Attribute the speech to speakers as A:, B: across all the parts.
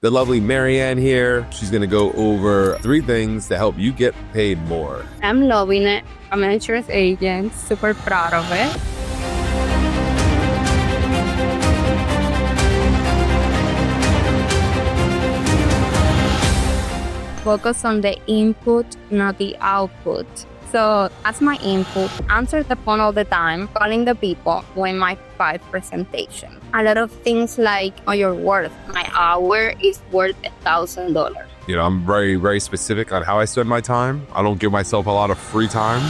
A: The lovely Marian here. She's going to go over 3 things to help you get paid more.
B: I'm loving it. I'm an insurance agent, super proud of it. Focus on the input, not the output. So as my input, answer the phone all the time, calling the people when my 5 presentation. A lot of things like, oh, you're worth, my hour is worth $1,000.
A: You know, I'm very, very specific on how I spend my time. I don't give myself a lot of free time.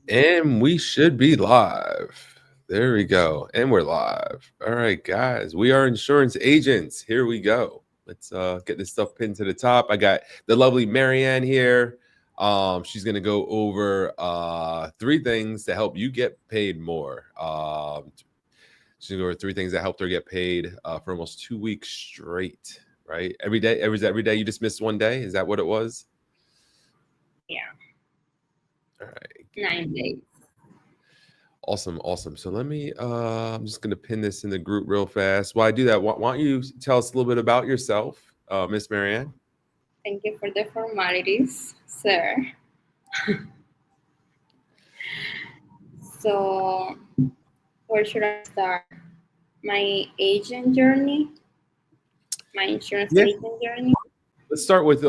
A: And we should be live. There we go. And we're live. All right, guys. We are insurance agents. Here we go. Let's get this stuff pinned to the top. I got the lovely Marianne here. She's going to go over 3 things to help you get paid more. She's going to go over 3 things that helped her get paid for almost 2 weeks straight, right? Every day you just missed one day? Is that what it was?
B: Yeah.
A: All right.
B: 9 days.
A: Awesome. So let me, I'm just going to pin this in the group real fast. While I do that, why don't you tell us a little bit about yourself, Miss Marianne?
B: Thank you for the formalities, sir. So, where should I start? My agent journey? My insurance agent journey?
A: Let's start with,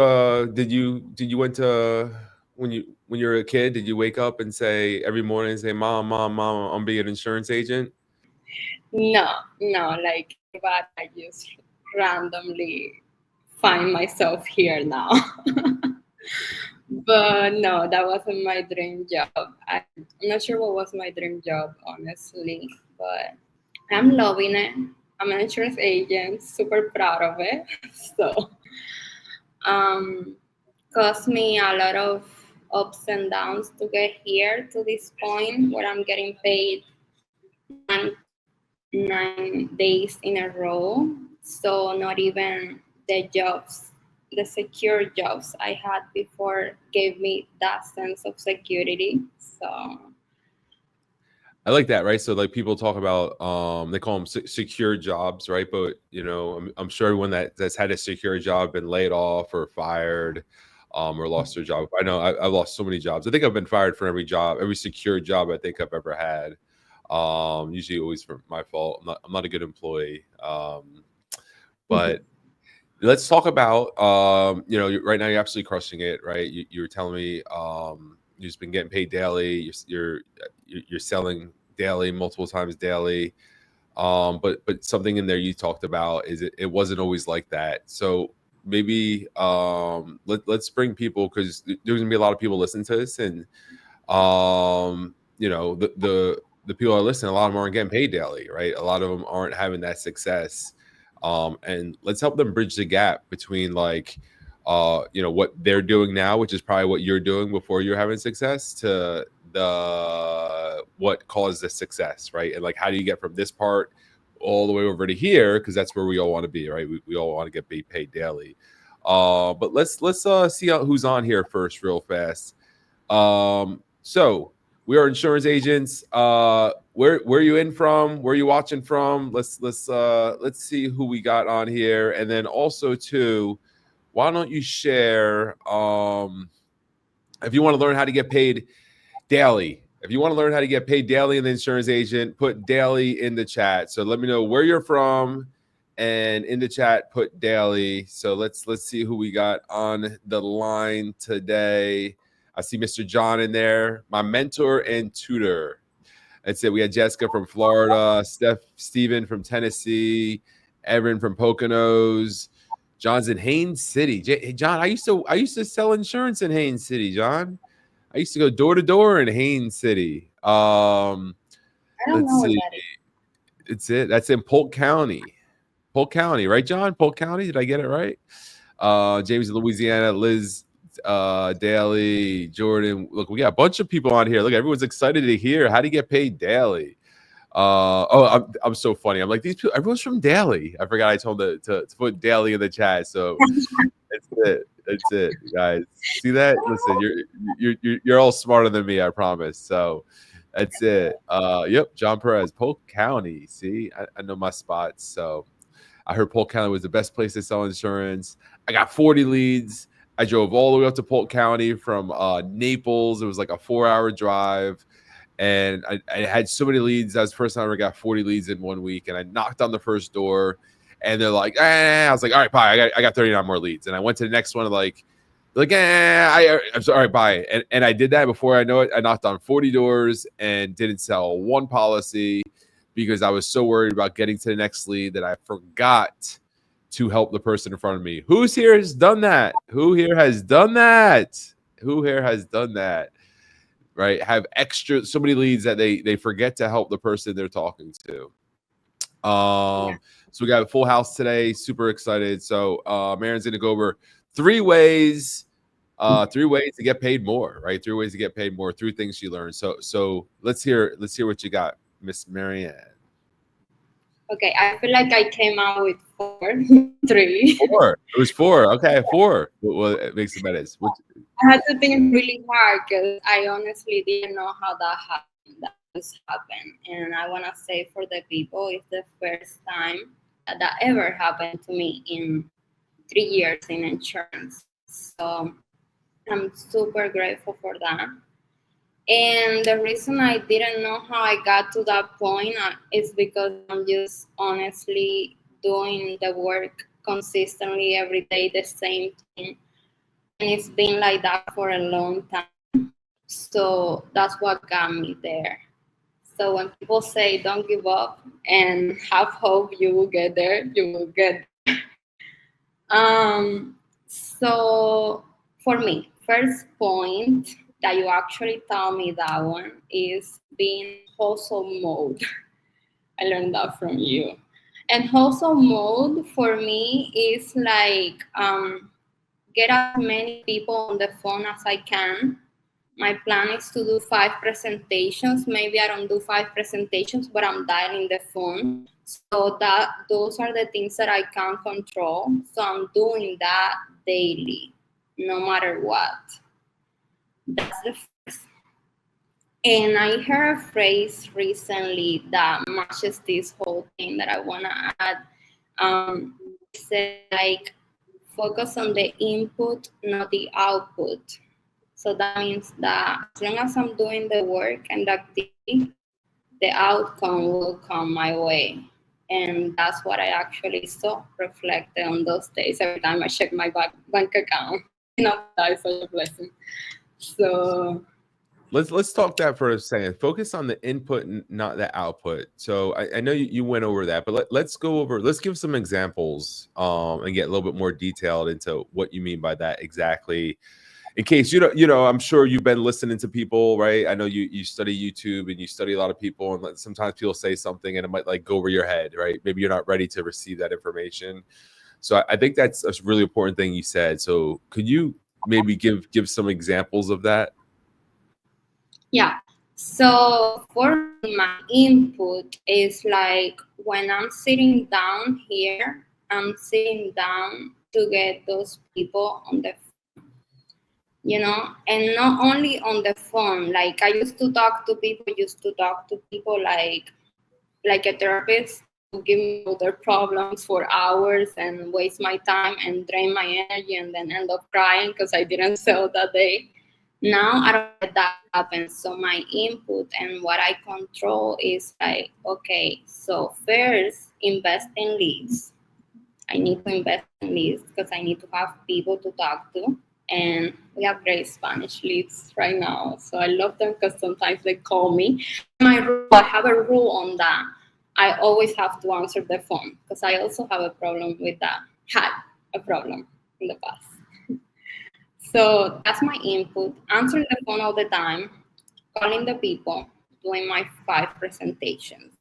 A: did you went to, when you were a kid, did you wake up and say every morning, say, Mom, I'm being an insurance agent?
B: No, like, but I just randomly find myself here now. But no, that wasn't my dream job. I'm not sure what was my dream job, honestly, but I'm loving it. I'm an insurance agent, super proud of it. So, cost me a lot of ups and downs to get here to this point where I'm getting paid 9 days in a row. So not even the secure jobs I had before gave me that sense of security. So
A: I like that, right? So like people talk about, they call them secure jobs, right? But you know, I'm sure everyone that's had a secure job been laid off or fired, or lost their job. I know I've lost so many jobs. I think I've been fired from every secure job I think I've ever had. Usually always for my fault. I'm not a good employee. But let's talk about, you know, right now you're absolutely crushing it, right? You were telling me, you've just been getting paid daily. You're selling daily, multiple times daily. But something in there you talked about is it wasn't always like that. So maybe let's bring people, because there's gonna be a lot of people listening to this, and you know, the people that are listening, a lot of them aren't getting paid daily, right? A lot of them aren't having that success. And let's help them bridge the gap between like, you know, what they're doing now, which is probably what you're doing before you're having success, to what caused the success, right? And like, how do you get from this part all the way over to here? Because that's where we all want to be, right? We all want to get paid daily. But let's see who's on here first, real fast. So we are insurance agents. Where are you in from? Where are you watching from? Let's see who we got on here, and then also too, why don't you share, if you want to learn how to get paid daily. If you want to learn how to get paid daily in the insurance agent, put daily in the chat. So let me know where you're from, and in the chat put daily. So let's see who we got on the line today. I see Mr. John in there, my mentor and tutor. That's it. We had Jessica from Florida, Steven from Tennessee, Evan from Poconos, John's in Haines City. John, I used to sell insurance in Haines City, John. I used to go door to door in Haines City.
B: I don't know
A: see.
B: what that is.
A: It's it. That's in Polk County. Polk County, right, John? Polk County. Did I get it right? James in Louisiana, Liz, Daily, Jordan. Look, we got a bunch of people on here. Look, everyone's excited to hear how to get paid daily. I'm so funny. I'm like, these people, everyone's from Daly. I forgot I told to put Daly in the chat. So that's it. That's it, guys. See that? Listen, you're all smarter than me, I promise. So that's it. Yep, John Perez, Polk County. See, I know my spots. So I heard Polk County was the best place to sell insurance. I got 40 leads. I drove all the way up to Polk County from Naples. It was like a 4-hour drive. And I had so many leads. That was the first time I ever got 40 leads in 1 week. And I knocked on the first door. And they're like, I was like, all right, bye. I got 39 more leads. And I went to the next one, I'm sorry, all right, bye. And I did that before I know it. I knocked on 40 doors and didn't sell one policy because I was so worried about getting to the next lead that I forgot to help the person in front of me. Who's here has done that? Who here has done that? Who here has done that? Right? Have so many leads that they forget to help the person they're talking to. So we got a full house today. Super excited. So Marian's gonna go over 3 ways to get paid more, right? 3 ways to get paid more, 3 things you learned. So let's hear what you got, Miss Marian.
B: Okay, I feel like I came out with 4, 3.
A: 4. It was 4. Okay, 4. Well, it makes it better.
B: I had to think really hard because I honestly didn't know how that happened. That just happened, and I want to say for the people, it's the first time that ever happened to me in 3 years in insurance. So I'm super grateful for that. And the reason I didn't know how I got to that point is because I'm just honestly doing the work consistently every day, the same thing. And it's been like that for a long time. So that's what got me there. So when people say don't give up and have hope you will get there, you will get there. So for me, first point that you actually tell me that one is being hustle mode. I learned that from you. And hustle mode for me is like get as many people on the phone as I can. My plan is to do 5 presentations. Maybe I don't do 5 presentations, but I'm dialing the phone. So those are the things that I can't control. So I'm doing that daily, no matter what. That's the first. And I heard a phrase recently that matches this whole thing that I want to add. It said like, focus on the input, not the output. So that means that as long as I'm doing the work and the activity, the outcome will come my way. And that's what I actually saw reflected on those days every time I check my bank account. That is such a blessing. So
A: let's talk that for a second. Focus on the input, not the output. So I know you went over that, but let's give some examples and get a little bit more detailed into what you mean by that exactly. In case you know, I'm sure you've been listening to people, right? I know you study YouTube and you study a lot of people, and sometimes people say something and it might like go over your head, right? Maybe you're not ready to receive that information. So I think that's a really important thing you said. So could you maybe give some examples of that?
B: Yeah. So for me, my input is like when I'm sitting down here, I'm sitting down to get those people on the phone, you know, and not only on the phone. Like I used to talk to people like a therapist who give me all their problems for hours and waste my time and drain my energy and then end up crying because I didn't sell that day. Now I don't let that happen. So my input and what I control is like, okay, so first invest in leads. I need to invest in leads because I need to have people to talk to. And we have great Spanish leads right now. So I love them because sometimes they call me. I have a rule on that. I always have to answer the phone because I also have a problem with that. Had a problem in the past. So that's my input. Answering the phone all the time, calling the people, doing my 5 presentations.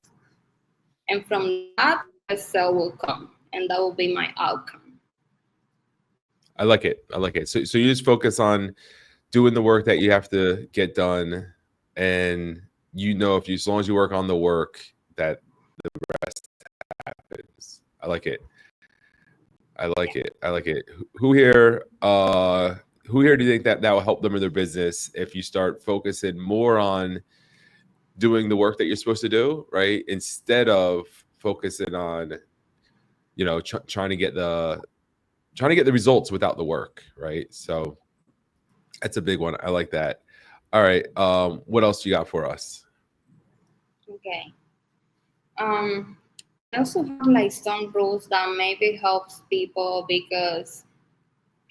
B: And from that, the sale will come, and that will be my outcome.
A: I like it. So you just focus on doing the work that you have to get done, and as long as you work on the work, that the rest happens. I like it. I like it. I like it. Who here? Who here do you think that will help them in their business if you start focusing more on doing the work that you're supposed to do, right? Instead of focusing on, trying to get the results without the work, right? So that's a big one. I like that. All right. What else you got for us?
B: Okay. I also have like some rules that maybe helps people because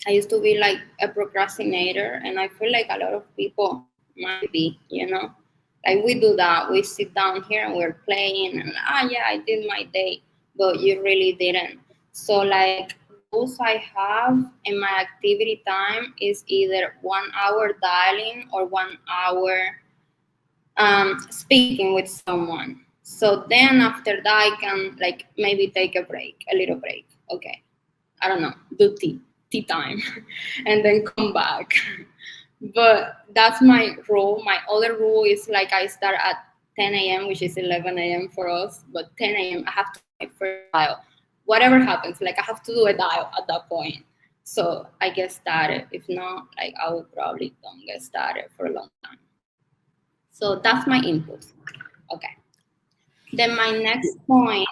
B: I used to be like a procrastinator, and I feel like a lot of people might be, like we do that. We sit down here and we're playing, and yeah, I did my day, but you really didn't. So like rules I have in my activity time is either 1 hour dialing or 1 hour speaking with someone. So then after that, I can like maybe take a break, a little break. Okay, I don't know, do tea time, and then come back. But that's my rule. My other rule is like I start at 10 a.m., which is 11 a.m. for us. But 10 a.m. I have to do my first dial. Whatever happens, like I have to do a dial at that point. So I get started. If not, like I will probably don't get started for a long time. So that's my input. Okay. Then my next point,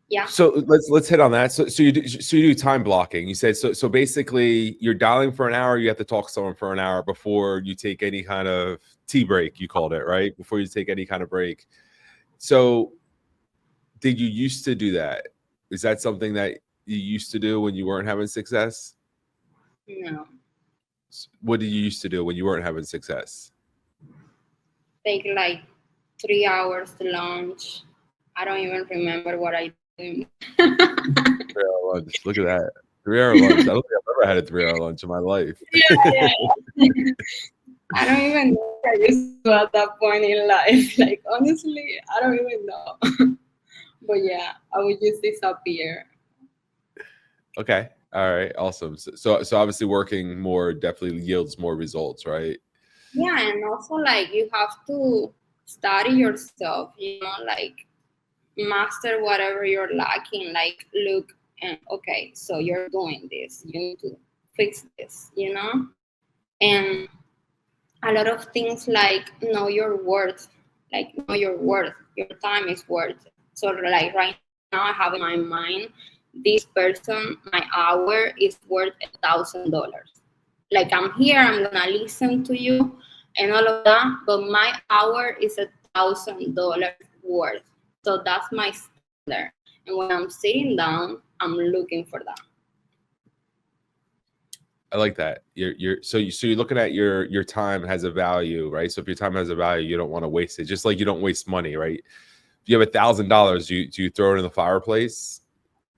B: yeah.
A: So let's hit on that. So you do time blocking. You said so basically you're dialing for an hour. You have to talk to someone for an hour before you take any kind of tea break. You called it, right? Before you take any kind of break. So did you used to do that? Is that something that you used to do when you weren't having success?
B: No.
A: What did you used to do when you weren't having success?
B: Take like 3 hours to lunch. I don't even remember what I do.
A: 3 hour lunch. Look at that. 3 hour lunch. I don't think I've ever had a 3 hour lunch in my life.
B: Yeah. I don't even know what I used to at that point in life. Like honestly, I don't even know. But yeah, I would just disappear.
A: Okay. All right. Awesome. So obviously working more definitely yields more results, right?
B: Yeah, and also like you have to study yourself, like master whatever you're lacking. Like look, and okay, so you're doing this. You need to fix this. And a lot of things like know your worth, like know your worth. Your time is worth. So like right now, I have in my mind this person, my hour is worth $1,000. Like I'm here, I'm gonna listen to you and all of that, but my hour is $1,000 worth. So that's my standard. And when I'm sitting down, I'm looking for that.
A: I like that. So you're looking at your time has a value, right? So if your time has a value, you don't want to waste it. Just like you don't waste money, right? If you have $1,000, do you throw it in the fireplace,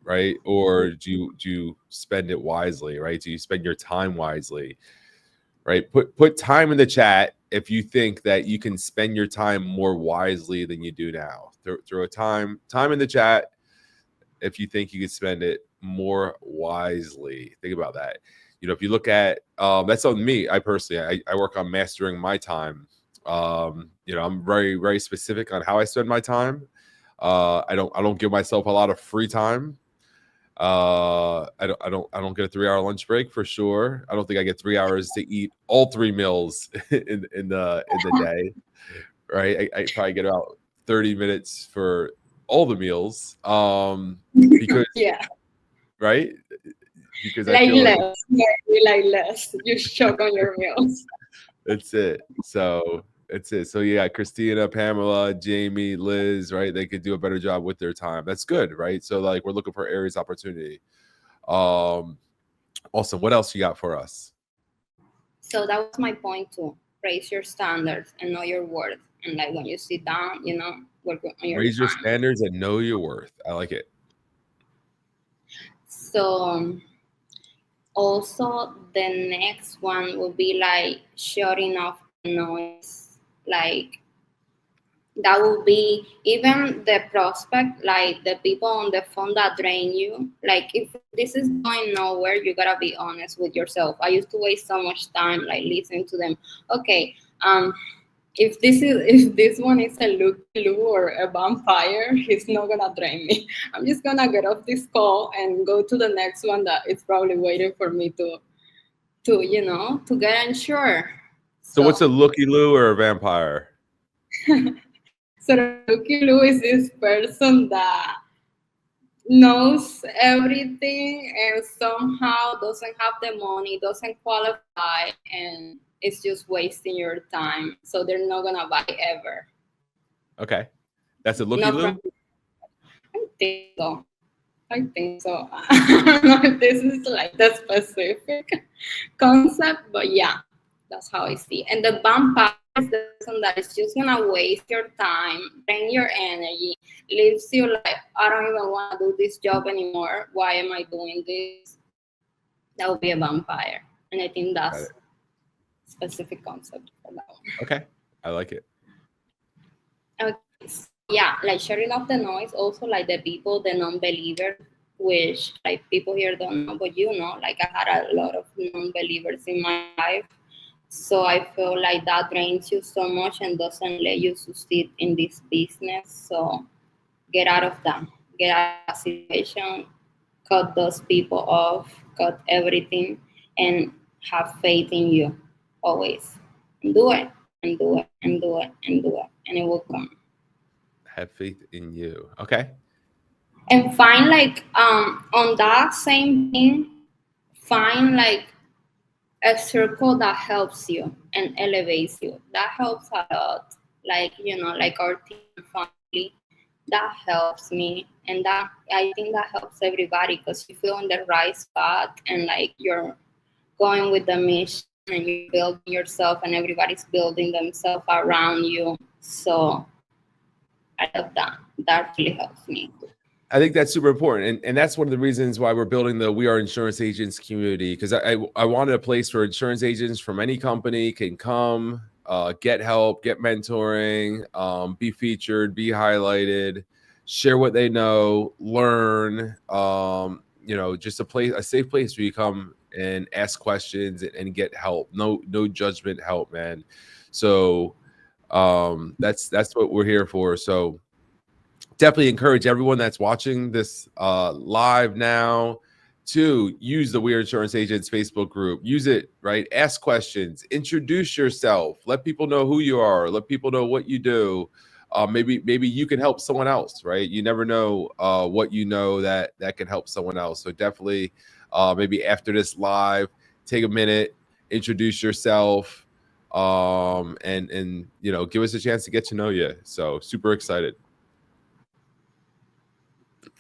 A: right? Or do you spend it wisely, right? Do you spend your time wisely, right? Put time in the chat if you think that you can spend your time more wisely than you do now. Throw a time in the chat if you think you could spend it more wisely. Think about that. If you look at that's on me. I personally, I work on mastering my time. I'm very, very specific on how I spend my time. I don't give myself a lot of free time. I don't get a 3 hour lunch break for sure. I don't think I get 3 hours to eat all 3 meals in the day. Right. I probably get about 30 minutes for all the meals. Because
B: Yeah,
A: right. Because I
B: like
A: feel like
B: less, maybe like less. You choke on your meals.
A: it's it. So it's it. So yeah, Christina, Pamela, Jamie, Liz, right? They could do a better job with their time. That's good, right? So like we're looking for areas of opportunity. Awesome. What else you got for us?
B: So that was my point too. Raise your standards and know your worth. And like when you sit down, work on your
A: Raise your
B: time.
A: standards and know your worth. I like it.
B: So also the next one would be like shutting off the noise. Like that would be even the prospect, like the people on the phone that drain you. Like if this is going nowhere, you gotta be honest with yourself. I used to waste so much time like listening to them. Okay,
C: if this one is a Lucky Lou or a vampire, he's not gonna drain me. I'm just gonna get off this call and go to the next one that is probably waiting for me to get insured.
A: So what's
C: So
A: a looky loo or a vampire?
C: so the Lucky Lou is this person that knows everything and somehow doesn't have the money, doesn't qualify, and it's just wasting your time. So they're not gonna buy ever.
A: Okay, that's a looky
C: Not from
A: loo.
C: I think so. I think so. I don't know if this is like the specific concept, but yeah, that's how I see it. And the vampire is the person that is just gonna waste your time, drain your energy, leaves you like, I don't even wanna do this job anymore. Why am I doing this? That would be a vampire. And I think
A: Got
C: that's
A: it.
C: specific concept for that one.
A: Okay, I like it.
C: Okay, so yeah, like shutting off the noise, also like the people, the non-believers, which like people here don't know, but like I had a lot of non-believers in my life. So I feel like that drains you so much and doesn't let you succeed in this business. So get out of that. Get out of that situation. Cut those people off. Cut everything and have faith in you always. And do it and do it and do it and do it. And it will come.
A: Have faith in you. Okay.
C: And find like on that same thing, find like a circle that helps you and elevates you. That helps a lot. Like like our team and family, that helps me, and that I think that helps everybody because you feel on the right spot and like you're going with the mission and you're building yourself and everybody's building themselves around you. So I love that. That really helps me.
A: I think that's super important. And that's one of the reasons why we're building the We Are Insurance Agents community, because I wanted a place where insurance agents from any company can come, get help, get mentoring, be featured, be highlighted, share what they know, learn, just a safe place where you come and ask questions and get help. No judgment help, man. So that's what we're here for. So definitely encourage everyone that's watching this live now to use the We Are Insurance Agents Facebook group. Use it, right? Ask questions, introduce yourself, let people know who you are, let people know what you do. Maybe you can help someone else, right? You never know what you know that can help someone else. So definitely, maybe after this live, take a minute, introduce yourself, and give us a chance to get to know you. So super excited.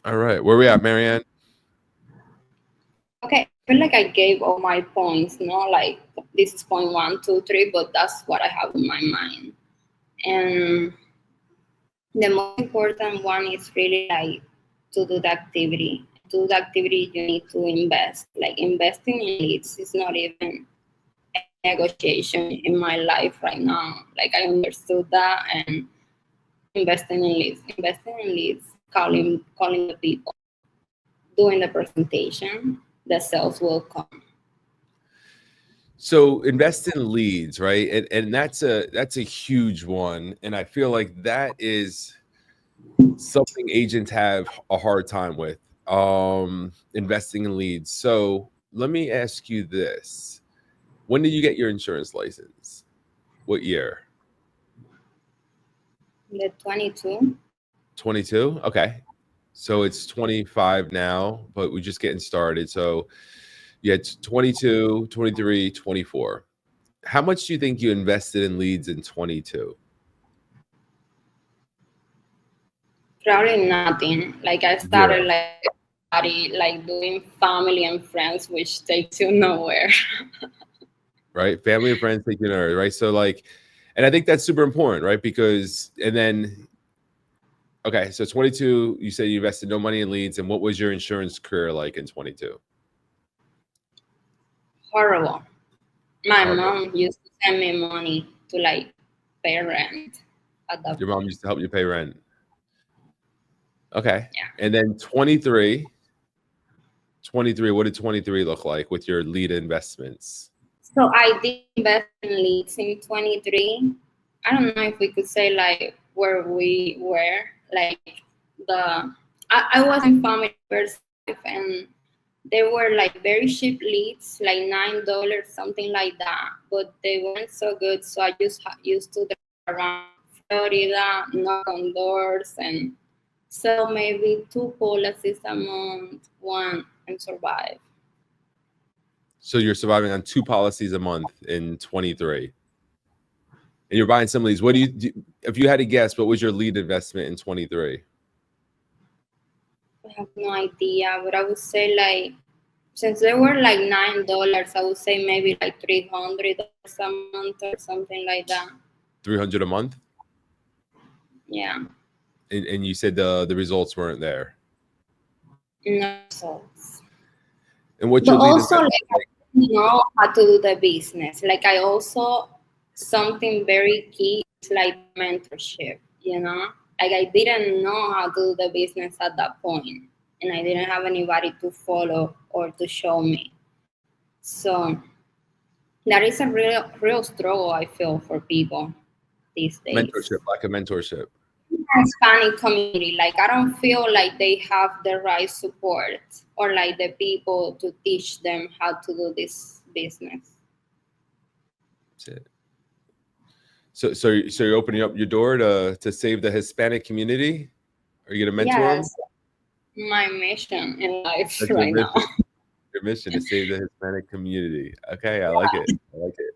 A: All right, where we at, Marianne?
C: Okay, I feel like I gave all my points, like this is point one, two, three, but that's what I have in my mind. And the most important one is really like to do the activity. To do the activity, you need to invest. Like investing in leads is not even a negotiation in my life right now. Like I understood that and investing in leads, calling the people, doing the presentation, the sales will come.
A: So invest in leads, right? And that's a huge one. And I feel like that is something agents have a hard time with, investing in leads. So let me ask you this. When did you get your insurance license? What year?
C: The 22.
A: 22? Okay. So it's 25 now, but we're just getting started. So yeah, it's 22, 23, 24. How much do you think you invested in leads in 22?
C: Probably nothing. Like I started
A: Zero,
C: like doing family and friends, which takes you nowhere.
A: right? Family and friends take you nowhere, right? So like, and I think that's super important, right? Because, and then, okay, so 22, you said you invested no money in leads. And what was your insurance career like in 22?
C: Horrible. My
A: Horrible.
C: mom used to send me money to like pay rent at that
A: Your mom
C: point.
A: used to help you pay rent. Okay.
C: Yeah.
A: And then 23, what did 23 look like with your lead investments?
C: So I did invest in leads in 23. I don't know if we could say like where we were, like I was in family first life, and they were like very cheap leads, like $9, something like that, but they weren't so good. So I just used to drive around Florida, knock on doors, and sell maybe 2 policies a month, one, and survive.
A: So you're surviving on 2 policies a month in 23, and you're buying some of these. What do you do? If you had to guess, what was your lead investment in 23?
C: I have no idea, but I would say like since they were like $9, I would say maybe like $300 a month or something like that.
A: 300 a month?
C: Yeah,
A: And you said the results weren't there.
C: no results.
A: And what's
C: But
A: your lead
C: also,
A: investment
C: like,
A: like?
C: I know how to do the business. Like, I also, something very key is like mentorship, you know? Like, I didn't know how to do the business at that point, and I didn't have anybody to follow or to show me. So, that is a real struggle, I feel, for people these days.
A: Mentorship, like a mentorship.
C: Hispanic community, like I don't feel like they have the right support or like the people to teach them how to do this business.
A: That's it. So you're opening up your door to save the Hispanic community? Are you gonna mentor
C: Yeah,
A: them?
C: that's my mission in life
A: That's your
C: right now.
A: mission. Your mission to save the Hispanic community. Okay, I like it. I like it.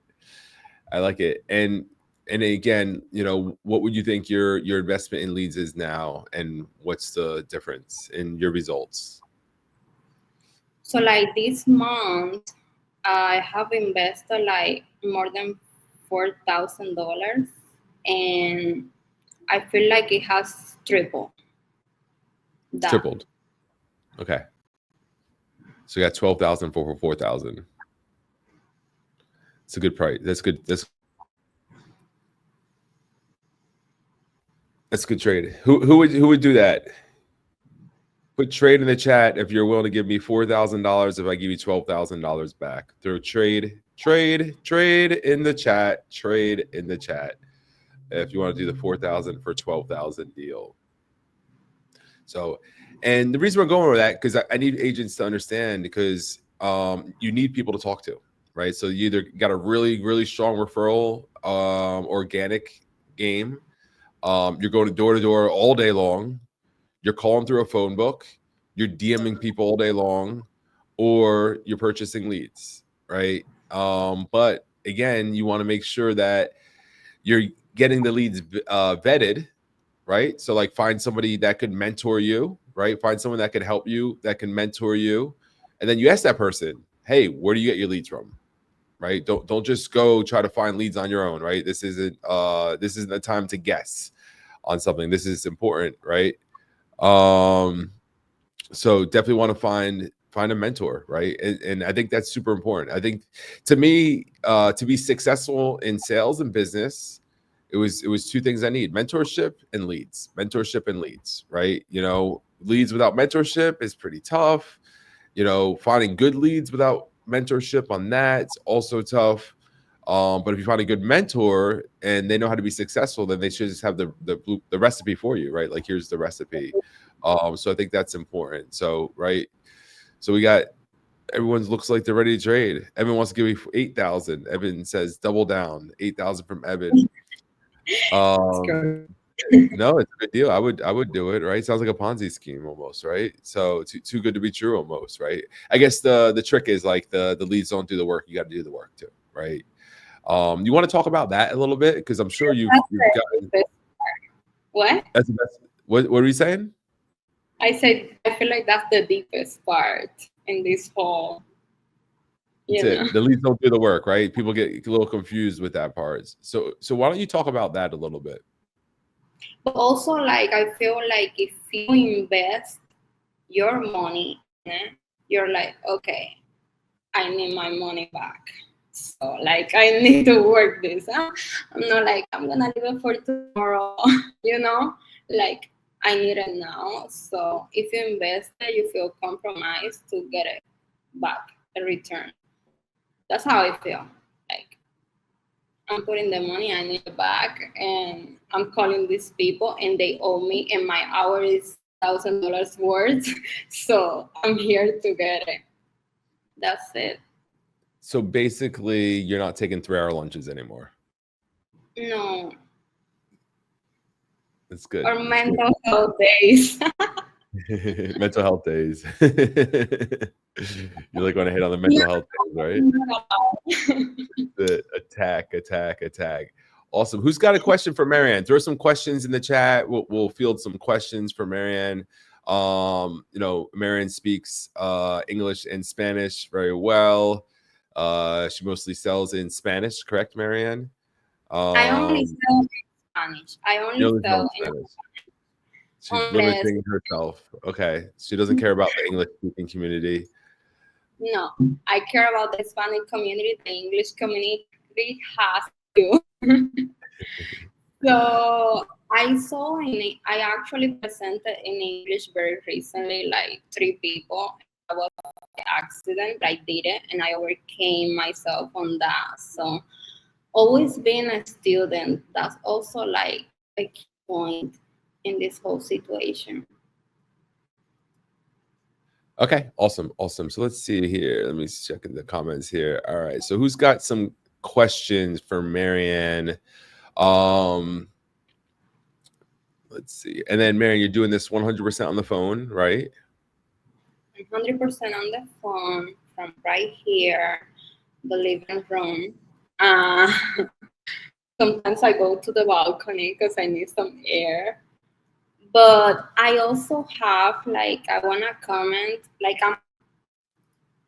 A: I like it. And again, what would you think your investment in leads is now, and what's the difference in your results?
C: So like this month, I have invested like more than $4,000, and I feel like it has tripled that.
A: Tripled. Okay. So you got 12,000 for 4,000. It's a good price. That's good. That's a good trade. Who would do that? Put trade in the chat if you're willing to give me $4,000 if I give you $12,000 back. Throw trade in the chat. Trade in the chat if you want to do the 4,000 for 12,000 deal. So, and the reason we're going over that, because I need agents to understand, because you need people to talk to, right? So you either got a really strong referral organic game. You're going door to door all day long. You're calling through a phone book. You're DMing people all day long, or you're purchasing leads, right? But again, you want to make sure that you're getting the leads vetted, right? So like find somebody that could mentor you, right? Find someone that can help you, that can mentor you. And then you ask that person, hey, where do you get your leads from? Right? Don't just go try to find leads on your own, right? This isn't the time to guess on something. This is important, right? So definitely want to find a mentor, right? And I think that's super important. I think to me, to be successful in sales and business, it was 2 things I need: mentorship and leads. Mentorship and leads, right? Leads without mentorship is pretty tough. Finding good leads without mentorship on that's also tough. But if you find a good mentor and they know how to be successful, then they should just have the recipe for you, right? Like, here's the recipe. So I think that's important. So, right. So we got, everyone looks like they're ready to trade. Evan wants to give me 8,000. Evan says double down. 8,000 from Evan. No, it's a good deal. I would do it, right? Sounds like a Ponzi scheme almost, right? So too good to be true almost, right? I guess the trick is like the leads don't do the work. You got to do the work too, right? You want to talk about that a little bit, because I'm sure you've got.
C: What?
A: That's the best. What are you saying?
C: I said I feel like that's the deepest part in this whole.
A: That's it. The leads don't do the work, right? People get a little confused with that part. So why don't you talk about that a little bit?
C: But also, like, I feel like if you invest your money, you're like, okay, I need my money back. So, like, I need to work this. I'm not like, I'm going to leave it for tomorrow, Like, I need it now. So, if you invest it, you feel compromised to get it back, a return. That's how I feel. Like, I'm putting the money, I need it back, and I'm calling these people, and they owe me, and my hour is $1,000 worth, so I'm here to get it. That's it.
A: So basically, you're not taking 3-hour lunches anymore.
C: No.
A: That's good.
C: Or mental health days.
A: Mental health days. You like want to hit on the mental health days, right? The attack. Awesome. Who's got a question for Marian? Throw some questions in the chat. We'll field some questions for Marian. You know, Marian speaks English and Spanish very well. She mostly sells in Spanish, correct, Marian?
C: I only sell in Spanish. I only sell in
A: Spanish. She's limiting herself. Okay. She doesn't care about the English speaking community.
C: No, I care about the Hispanic community. The English community has to. So I actually presented in English very recently, like 3 people. I was by accident, I did it, and I overcame myself on that. So always being a student, that's also like a key point in this whole situation.
A: Okay, awesome. So let's see here. Let me check in the comments here. All right, so who's got some questions for Marian? Let's see. And then Marian, you're doing this 100% on the phone, right?
C: 100% on the phone from right here, the living room. Sometimes I go to the balcony because I need some air. But I also have, like, I want to comment, like,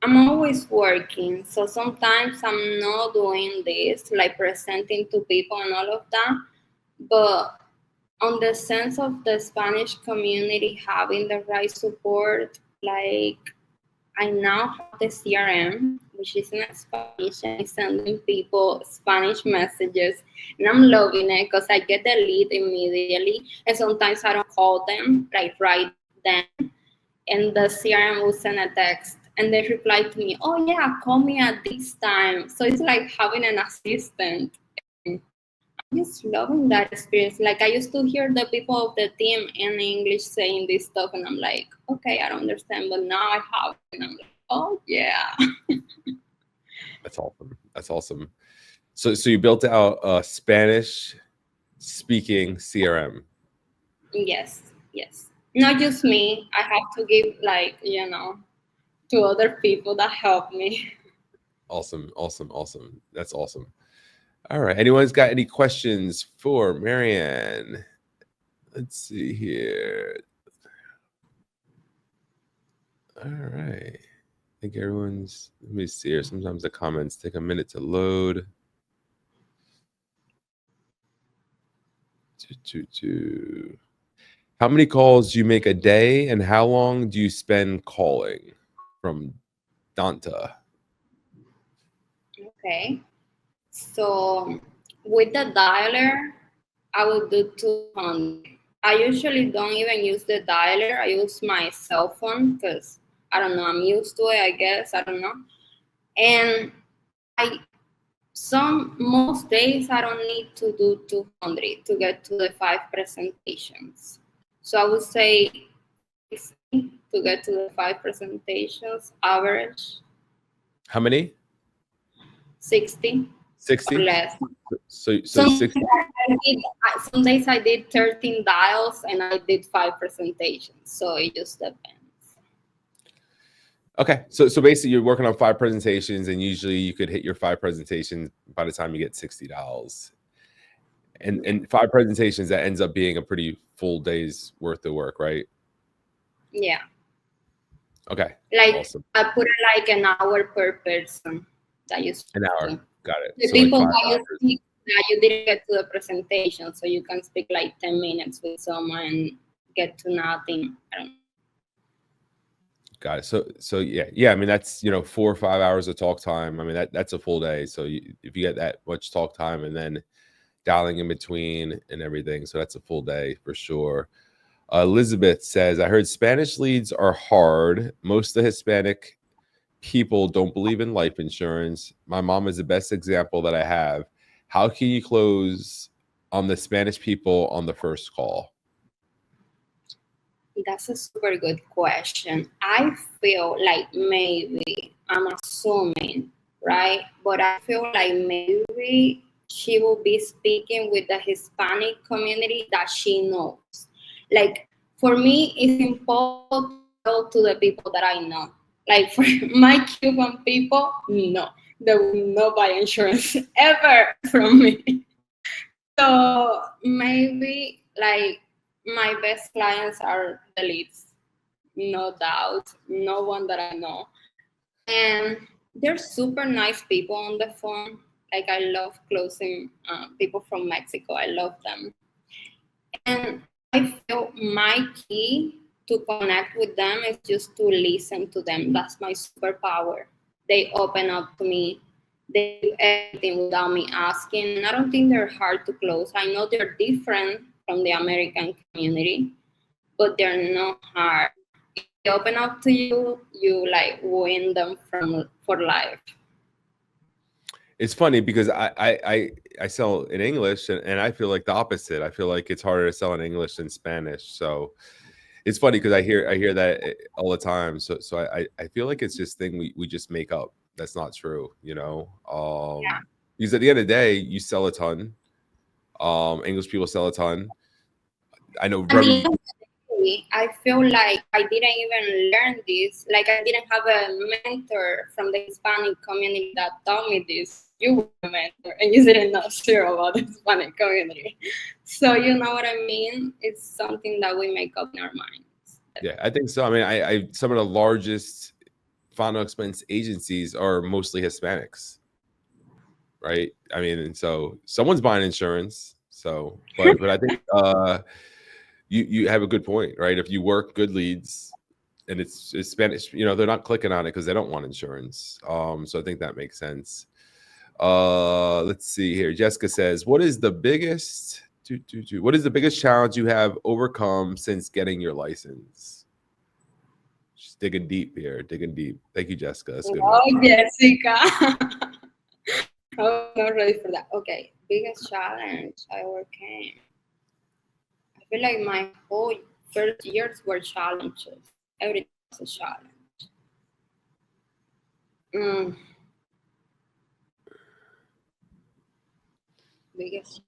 C: I'm always working. So sometimes I'm not doing this, like presenting to people and all of that. But on the sense of the Spanish community having the right support, like, I now have the CRM, which is in Spanish, and it's sending people Spanish messages, and I'm loving it because I get the lead immediately, and sometimes I don't call them, like, right then, and the CRM will send a text, and they reply to me, oh yeah, call me at this time. So it's like having an assistant. I'm just loving that experience. Like, I used to hear the people of the team in English saying this stuff, and I'm like, okay, I don't understand, but now I have it, and I'm like, oh yeah.
A: That's awesome. So you built out a Spanish speaking CRM.
C: Yes. Not just me. I have to give, like, to other people that help me.
A: Awesome. That's awesome. All right. Anyone's got any questions for Marian? Let's see here. All right. I think everyone's, let me see here. Sometimes the comments take a minute to load. How many calls do you make a day, and how long do you spend calling? From Danta.
C: Okay. So with the dialer, I will do 200. I usually don't even use the dialer. I use my cell phone because, I don't know, I'm used to it, I guess. I don't know. And most days I don't need to do 200 to get to the 5 presentations. So I would say 60 to get to the 5 presentations average.
A: How many?
C: 60.
A: 60?
C: Or less.
A: So
C: some
A: 60.
C: Some days I did 13 dials and I did 5 presentations. So it just depends.
A: Okay, so basically you're working on 5 presentations, and usually you could hit your 5 presentations by the time you get $60. And 5 presentations, that ends up being a pretty full day's worth of work, right?
C: Yeah.
A: Okay.
C: Like,
A: awesome.
C: I put it like an hour per person. That you
A: an hour. Got it.
C: The
A: so
C: people
A: like
C: that you speak, that you didn't get to the presentation, so you can speak like 10 minutes with someone and get to nothing. I don't know.
A: Got it. So yeah. I mean, that's 4 or 5 hours of talk time. I mean, that's a full day. So if you get that much talk time and then dialing in between and everything, so that's a full day for sure. Elizabeth says, I heard Spanish leads are hard. Most of the Hispanic people don't believe in life insurance. My mom is the best example that I have. How can you close on the Spanish people on the first call?
C: That's a super good question. I feel like maybe I'm assuming, right? But I feel like maybe she will be speaking with the Hispanic community that she knows. Like for me, it's impossible to tell to the people that I know. Like for my Cuban people, no, they will not buy insurance ever from me. So maybe like my best clients are the leads, no doubt, no one that I know. And they're super nice people on the phone. Like I love closing people from Mexico. I love them. And I feel my key to connect with them is just to listen to them. That's my superpower. They open up to me. They do everything without me asking. And I don't think they're hard to close. I know they're different from the American community, but they're not hard. If they open up to you, you like win them from for life.
A: It's funny because I sell in English, and I feel like the opposite. I feel like it's harder to sell in English than Spanish. So it's funny because I hear that all the time. So I feel like it's just thing we just make up. That's not true, you know.
C: Yeah.
A: Because at the end of the day, you sell a ton. English people sell a ton. I know
C: At the
A: very.
C: end of the day, I feel like I didn't even learn this. Like I didn't have a mentor from the Hispanic community that taught me this. You were a mentor and you didn't know zero about the Hispanic community. So you know what I mean? It's something that we make up in our minds.
A: Yeah, I think so. I mean, I some of the largest final expense agencies are mostly Hispanics, right? I mean, and so someone's buying insurance. So, but I think you have a good point, right? If you work good leads and it's Spanish, you know, they're not clicking on it because they don't want insurance. So I think that makes sense. Let's see here. Jessica says, what is the biggest challenge you have overcome since getting your license? She's digging deep here, digging deep. Thank you, Jessica. That's a good one.
C: Oh, Jessica. I was not ready for that. Okay, biggest challenge I overcame. I feel like my whole first years were challenges. Everything was a challenge. Mm, biggest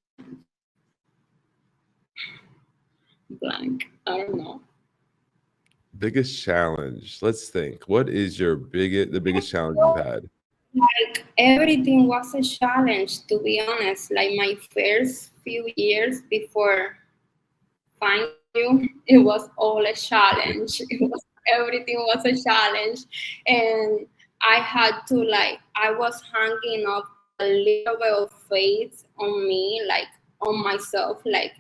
C: blank. I don't know.
A: Biggest challenge. Let's think. What is the biggest challenge you've had?
C: Like everything was a challenge, to be honest. Like my first few years before finding you, it was all a challenge. It was everything was a challenge, and I had to like I was hanging up a little bit of faith on me, like on myself, like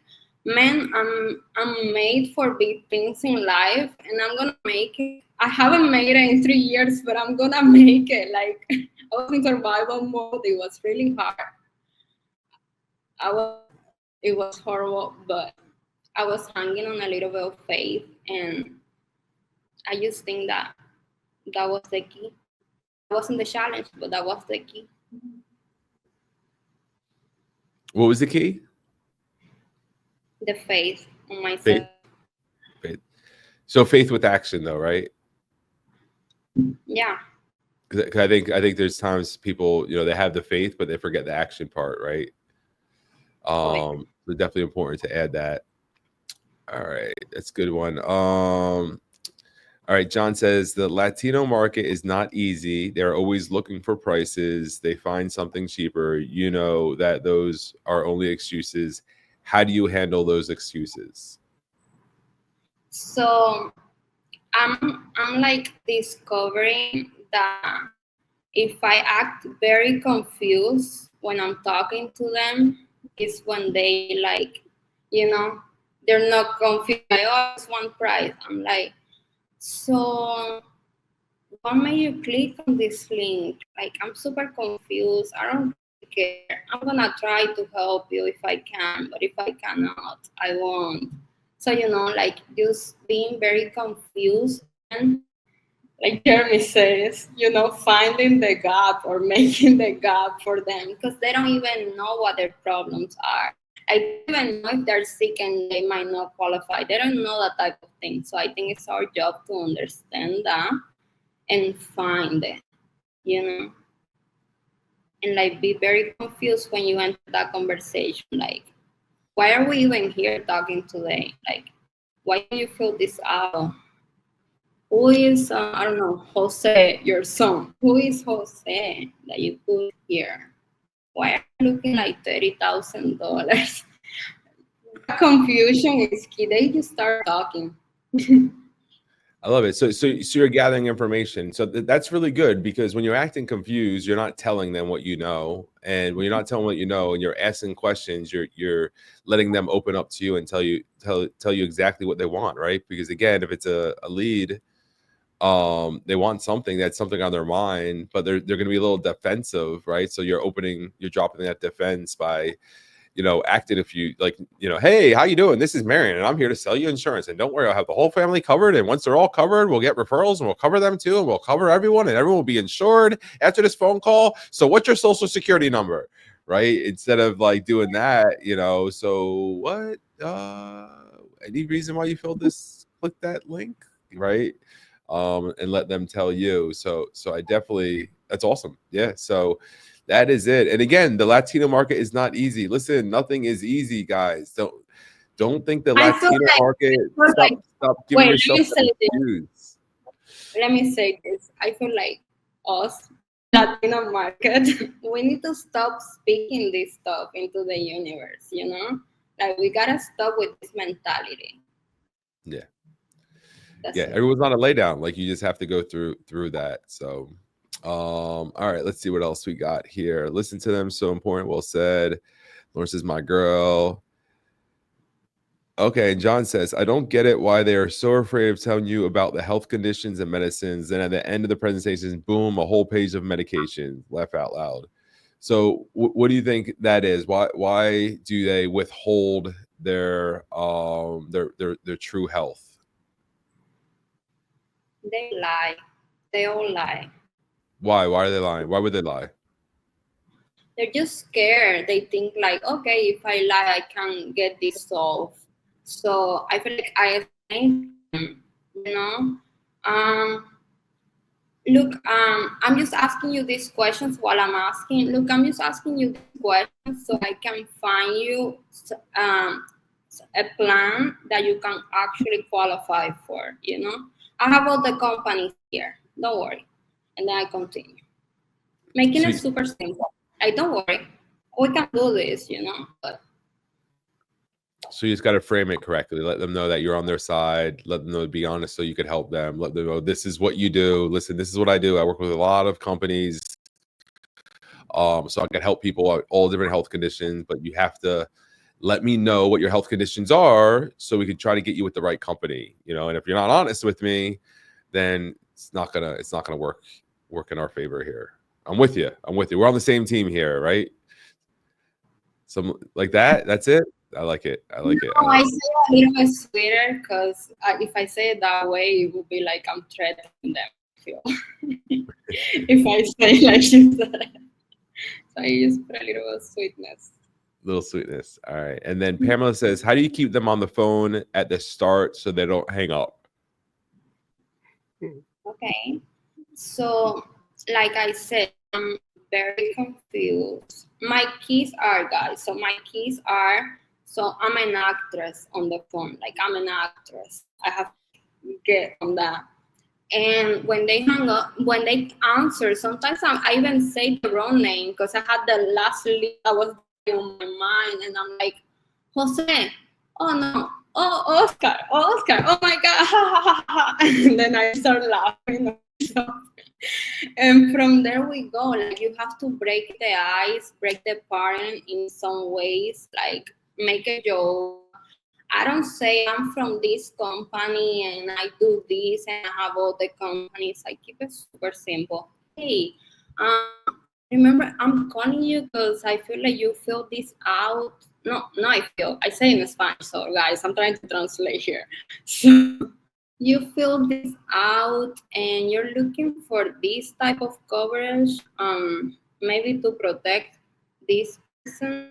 C: man, I'm made for big things in life, and I'm gonna make it. I haven't made it in 3 years, but I'm gonna make it. Like I was in survival mode. It was really hard. I was. It was horrible, but I was hanging on a little bit of faith, and I just think that that was the key. It wasn't the challenge, but that was the key.
A: What was the key?
C: The faith on myself.
A: Faith. Faith. So faith with action, though, right?
C: Yeah.
A: Because I think there's times people, you know, they have the faith, but they forget the action part, right? So definitely important to add that. All right, that's a good one. All right, John says the Latino market is not easy. They're always looking for prices. They find something cheaper. You know that those are only excuses. How do you handle those excuses?
C: So I'm like discovering that if I act very confused when I'm talking to them, is when they like, you know, they're not confused. Like, oh, it's one price. I'm like, so why may you click on this link? Like, I'm super confused. I don't care. I'm gonna try to help you if I can, but if I cannot, I won't. So, you know, like just being very confused and like Jeremy says, you know, finding the gap or making the gap for them because they don't even know what their problems are. I don't even know if they're sick and they might not qualify. They don't know that type of thing. So I think it's our job to understand that and find it, you know, and like be very confused when you enter that conversation. Like, why are we even here talking today? Like, why do you feel this out? Who is, I don't know, Jose, your son? Who is Jose that you put here? Why are you looking like $30,000? Confusion is key. They just start talking.
A: I love it. So you're gathering information. So that's really good because when you're acting confused, you're not telling them what you know. And when you're not telling what you know and you're asking questions, you're letting them open up to you and tell you exactly what they want, right? Because again, if it's a lead, they want something that's something on their mind, but they're going to be a little defensive, right? So you're dropping that defense by, you know, acting if you like, you know, hey, how you doing? This is Marian, and I'm here to sell you insurance. And don't worry, I'll have the whole family covered. And once they're all covered, we'll get referrals and we'll cover them too. And we'll cover everyone and everyone will be insured after this phone call. So what's your social security number? Right? Instead of like doing that, you know, so what, any reason why you filled this, click that link, right? And let them tell you. So I definitely, that's awesome. Yeah. So that is it. And again, the Latino market is not easy. Listen, nothing is easy, guys. Don't think the Latino market. Stop giving
C: Wait,
A: yourself confused.
C: let me say this. I feel like us, Latino market, we need to stop speaking this stuff into the universe, you know? Like we gotta stop with this mentality.
A: Yeah.
C: That's
A: yeah,
C: it.
A: everyone's not a lay down. Like you just have to go through that. So all right, let's see what else we got here. Listen to them, so important. Well said. Lawrence is my girl. Okay, and John says, I don't get it why they are so afraid of telling you about the health conditions and medicines. And at the end of the presentation, boom, a whole page of medication. Laugh out loud. So what do you think that is? Why do they withhold their true health?
C: They lie. They all lie.
A: Why are they lying? Why would they lie?
C: They're just scared. They think like, okay, if I lie, I can get this solved. So I feel like I explained to them, you know. Look, I'm just asking you these questions while I'm asking. Look, I'm just asking you these questions so I can find you a plan that you can actually qualify for, you know. I have all the companies here. Don't worry. And then I continue. Making it super simple. Like, don't worry. We can do this, you know. But
A: so you just got to frame it correctly. Let them know that you're on their side. Let them know to be honest so you could help them. Let them know this is what you do. Listen, this is what I do. I work with a lot of companies. So I can help people with all different health conditions, but you have to let me know what your health conditions are so we can try to get you with the right company. You know, and if you're not honest with me, then it's not gonna work in our favor here. I'm with you. We're on the same team here, right? Some like that. That's it. I like it. I say it
C: a little bit sweeter because if I say it that way, it would be like I'm threatening them. I feel if I say like you said, so I just put a little sweetness.
A: Little sweetness. All right. And then Pamela says, how do you keep them on the phone at the start so they don't hang up?
C: Okay. So, like I said, I'm very confused. My keys are, guys. So my keys are, so I'm an actress on the phone. Like I'm an actress. I have to get on that. And when they hang up, when they answer, sometimes I even say the wrong name because I had the last lead that was on my mind. And I'm like, Jose, oh no, oh Oscar, oh my God. And then I start laughing. And from there we go. Like you have to break the ice, break the pattern in some ways, like make a joke. I don't say I'm from this company and I do this and I have all the companies. I keep it super simple. Hey, remember I'm calling you because I feel like you fill this out. No, I say in Spanish. So guys, I'm trying to translate here. So you fill this out and you're looking for this type of coverage, maybe to protect this person,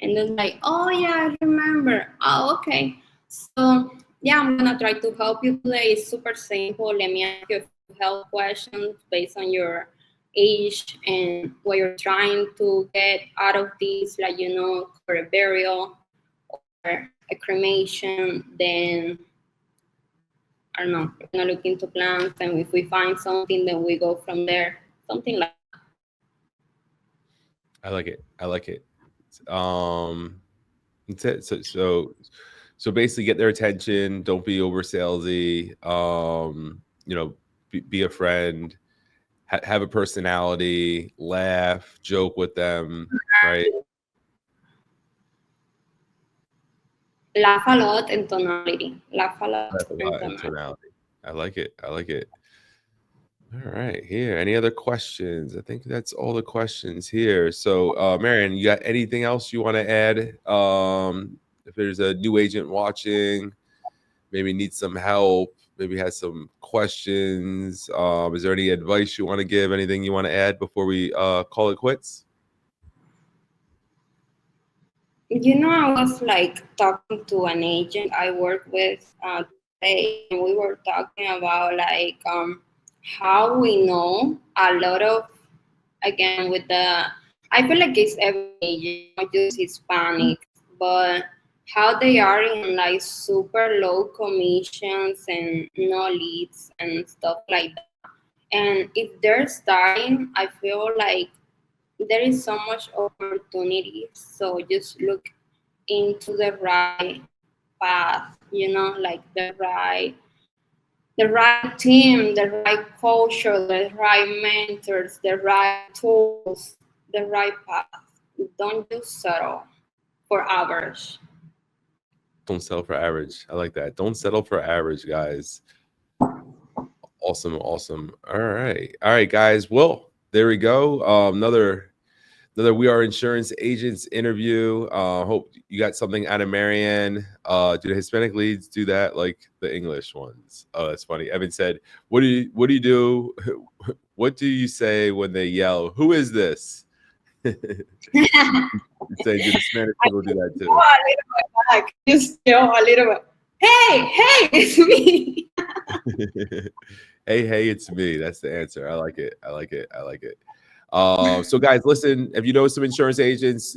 C: and then like, oh yeah, I remember. Oh, okay. So yeah, I'm gonna try to help you today. It's super simple. Let me ask you a few health questions based on your age and what you're trying to get out of this, like, for a burial or a cremation. Then I don't know, we're gonna look into plans, and if we find something, then we go from there. Something like
A: I like it. I like it. That's it. So basically, get their attention. Don't be over salesy. Be a friend. Have a personality. Laugh. Joke with them. Right.
C: laugh a lot and tonality. Laugh a lot
A: Laugh a
C: and
A: lot. And
C: tonality.
A: tonality. I like it. I like it. All right, here. Any other questions? I think that's all the questions here. So, Marian, you got anything else you want to add? If there's a new agent watching, maybe needs some help, maybe has some questions. Is there any advice you want to give? Anything you want to add before we call it quits?
C: I was like talking to an agent I work with today, and we were talking about like how we know a lot of, again, with the, I feel like it's every agent, not just Hispanic, but how they are in like super low commissions and no leads and stuff like that. And if they're starting, I feel like there is so much opportunity. So just look into the right path, like the right team, the right culture, the right mentors, the right tools, the right path. Don't just settle for average.
A: Don't settle for average. I like that. Don't settle for average, guys. Awesome, awesome. All right, guys. Well, there we go. Another We Are Insurance Agents interview. Hope you got something out of Marian. Do the Hispanic leads do that like the English ones? Oh, that's funny. Evan said, what do you do? What do you say when they yell, "Who is this?" Say, do the Spanish people do that
C: Go
A: too?
C: a little bit back. Just go a little bit. Hey, it's me.
A: Hey, it's me. That's the answer. I like it. I like it. I like it. So guys, listen, if you know some insurance agents,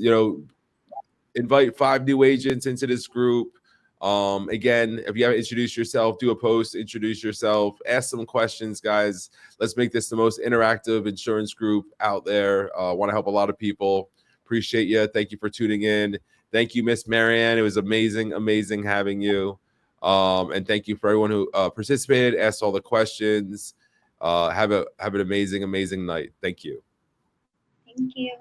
A: invite 5 new agents into this group. Again, if you haven't introduced yourself, do a post, introduce yourself, ask some questions, guys. Let's make this the most interactive insurance group out there. Want to help a lot of people. Appreciate you. Thank you for tuning in. Thank you, Miss Marianne. It was amazing having you. And thank you for everyone who participated, asked all the questions. Have an amazing night. Thank you.
C: Thank you.